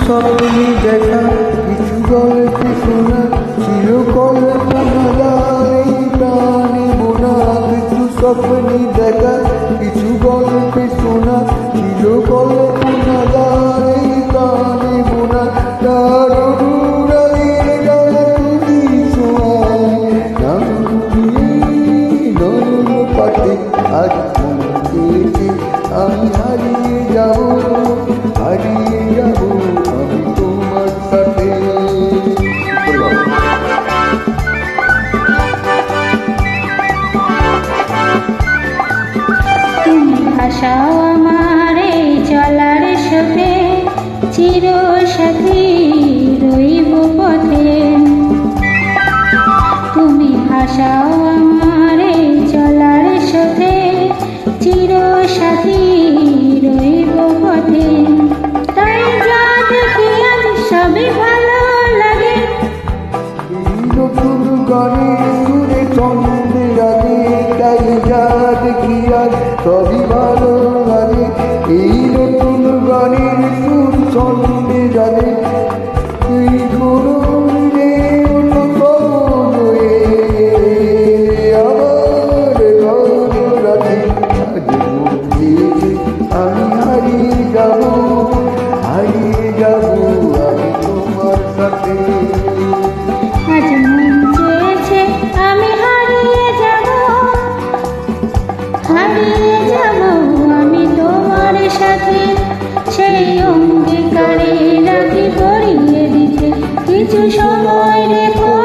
স্বপ্নে দেখা, কিছু গল্পে শোনা, চিরকল্পনাদার প্রাণে বোনা। কিছু স্বপ্নে দেখা, কিছু গল্পে শোনা, চিরকল্পনাদার প্রাণে বোনা। তার অনুরাগের ডালা তুমি ছোঁয়ায়, নাম দিয়ে নয়ন পাতে আজ মন চেয়েছে আমি হারিয়ে যাব, হারিয়ে যাব আমি তোমার সাথে। তুমি ভাষাও আমার এই চলার সাথে, চির সাথী রইব পথে। তুমি ভাষাও আমার এই চলার সাথে, চির সাথী রইব পথে। তাই যা দেখি আজ সবই ভালো লাগে। এই নতুন গানের সুরে ছন্দে রাগে, তাই যা দেখি আজ সবই ভালো লাগে। এই নতুন গানের সুর ছন্দে রাগে, তুই ঘুরে আমার রাতে আজ মন চেয়েছে আমি হারিয়ে যাব, হারিয়ে যাব আমি তোমার সাথে। আজ মন চেয়েছে আমি হারিয়ে যাব, হারিয়ে যাব আমি তোমার সাথে। সেই অঙ্গীকারে রাখি পরিয়ে দিতে কিছু সময় রেখো।